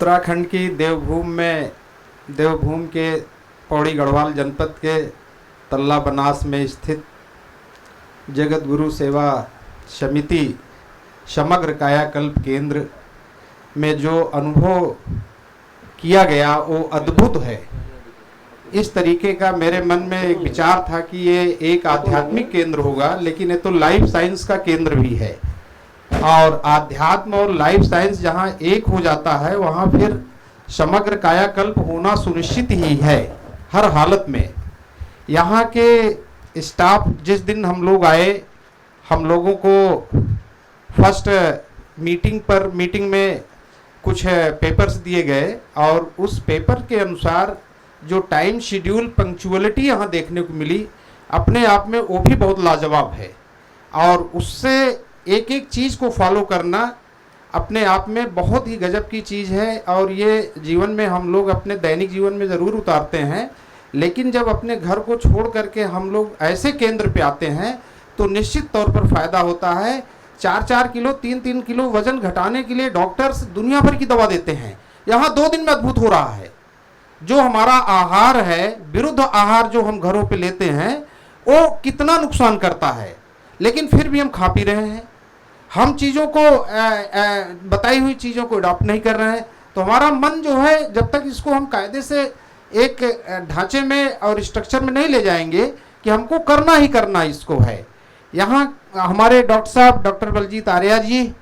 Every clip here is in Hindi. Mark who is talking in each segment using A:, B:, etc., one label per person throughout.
A: उत्तराखंड की देवभूमि के पौड़ी गढ़वाल जनपद के तल्ला बनास में स्थित जगत गुरु सेवा समिति समग्र कायाकल्प केंद्र में जो अनुभव किया गया वो अद्भुत है। इस तरीके का मेरे मन में एक विचार था कि ये एक आध्यात्मिक केंद्र होगा, लेकिन ये तो लाइफ साइंस का केंद्र भी है। और आध्यात्म और लाइफ साइंस जहाँ एक हो जाता है वहाँ फिर समग्र कायाकल्प होना सुनिश्चित ही है हर हालत में। यहाँ के स्टाफ, जिस दिन हम लोग आए, हम लोगों को फर्स्ट मीटिंग में कुछ पेपर्स दिए गए और उस पेपर के अनुसार जो टाइम शेड्यूल पंक्चुअलिटी यहाँ देखने को मिली, अपने आप में वो भी बहुत लाजवाब है। और उससे एक एक चीज़ को फॉलो करना अपने आप में बहुत ही गजब की चीज़ है। और ये जीवन में हम लोग अपने दैनिक जीवन में ज़रूर उतारते हैं, लेकिन जब अपने घर को छोड़ करके हम लोग ऐसे केंद्र पे आते हैं तो निश्चित तौर पर फ़ायदा होता है। 4-4 किलो 3-3 किलो वज़न घटाने के लिए डॉक्टर्स दुनिया भर की दवा देते हैं, यहाँ 2 दिन में अद्भुत हो रहा है। जो हमारा आहार है, विरुद्ध आहार जो हम घरों पे लेते हैं, वो कितना नुकसान करता है, लेकिन फिर भी हम खा पी रहे हैं। हम चीज़ों को बताई हुई चीज़ों को अडॉप्ट नहीं कर रहे हैं। तो हमारा मन जो है, जब तक इसको हम कायदे से एक ढांचे में और स्ट्रक्चर में नहीं ले जाएंगे कि हमको करना ही करना इसको है। यहाँ हमारे डॉक्टर साहब, डॉक्टर बलजीत आर्या जी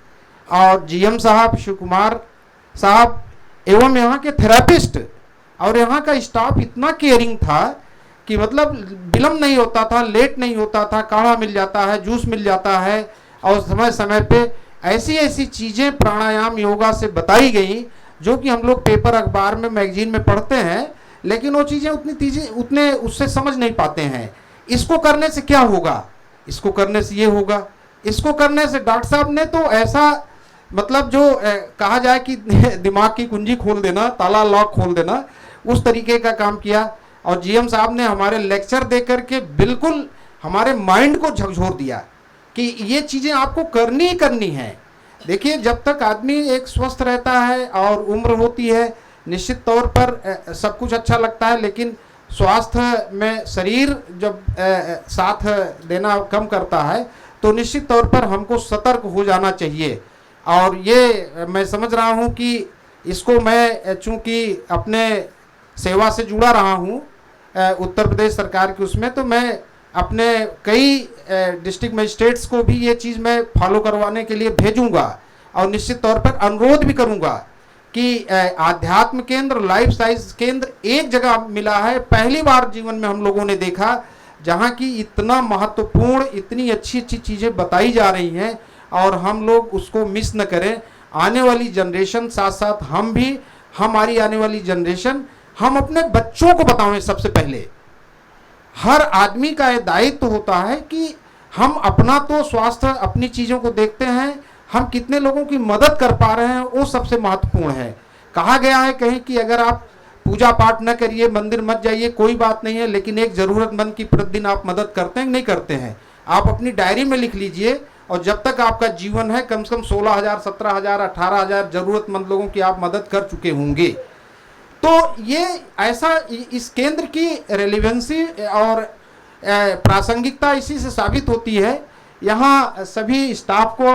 A: और जीएम साहब, शिव कुमार साहब एवं यहाँ के थेरापिस्ट और यहाँ का स्टाफ इतना केयरिंग था कि मतलब विलम्ब नहीं होता था, लेट नहीं होता था, काढ़ा मिल जाता है, जूस मिल जाता है। और समय समय पे ऐसी ऐसी चीज़ें प्राणायाम योगा से बताई गई जो कि हम लोग पेपर अखबार में मैगजीन में पढ़ते हैं, लेकिन वो चीज़ें उतने उससे समझ नहीं पाते हैं। इसको करने से क्या होगा, इसको करने से ये होगा, इसको करने से डॉक्टर साहब ने तो ऐसा मतलब जो कहा जाए कि दिमाग की कुंजी खोल देना, ताला लॉक खोल देना, उस तरीके का काम किया। और जीएम साहब ने हमारे लेक्चर दे करके बिल्कुल हमारे माइंड को झकझोर दिया कि ये चीज़ें आपको करनी ही करनी है। देखिए, जब तक आदमी एक स्वस्थ रहता है और उम्र होती है, निश्चित तौर पर सब कुछ अच्छा लगता है, लेकिन स्वास्थ्य में शरीर जब साथ देना कम करता है तो निश्चित तौर पर हमको सतर्क हो जाना चाहिए। और ये मैं समझ रहा हूँ कि इसको मैं चूँकि अपने सेवा से जुड़ा रहा हूँ उत्तर प्रदेश सरकार की, उसमें तो मैं अपने कई डिस्ट्रिक्ट मजिस्ट्रेट्स को भी ये चीज़ मैं फॉलो करवाने के लिए भेजूंगा और निश्चित तौर पर अनुरोध भी करूंगा कि आध्यात्म केंद्र, लाइफ साइंस केंद्र एक जगह मिला है। पहली बार जीवन में हम लोगों ने देखा जहाँ की इतना महत्वपूर्ण, इतनी अच्छी अच्छी चीज़ें बताई जा रही हैं और हम लोग उसको मिस न करें। आने वाली जनरेशन, साथ साथ हम भी, हमारी आने वाली जनरेशन, हम अपने बच्चों को बताएं। सबसे पहले हर आदमी का ये दायित्व होता है कि हम अपना तो स्वास्थ्य, अपनी चीज़ों को देखते हैं, हम कितने लोगों की मदद कर पा रहे हैं वो सबसे महत्वपूर्ण है। कहा गया है कहीं कि अगर आप पूजा पाठ न करिए, मंदिर मत जाइए, कोई बात नहीं है, लेकिन एक ज़रूरतमंद की प्रतिदिन आप मदद करते हैं नहीं करते हैं? आप अपनी डायरी में लिख लीजिए, और जब तक आपका जीवन है कम से कम 16,000, 17,000, 18,000 ज़रूरतमंद लोगों की आप मदद कर चुके होंगे। तो ये ऐसा, इस केंद्र की रेलिवेंसी और प्रासंगिकता इसी से साबित होती है। यहाँ सभी स्टाफ को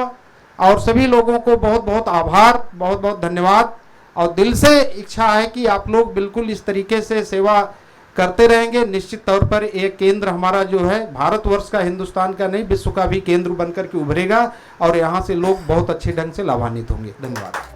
A: और सभी लोगों को बहुत बहुत आभार, बहुत बहुत धन्यवाद। और दिल से इच्छा है कि आप लोग बिल्कुल इस तरीके से सेवा करते रहेंगे। निश्चित तौर पर एक केंद्र हमारा जो है भारतवर्ष का, हिंदुस्तान का नहीं, विश्व का भी केंद्र बनकर के उभरेगा और यहाँ से लोग बहुत अच्छे ढंग से लाभान्वित होंगे। धन्यवाद।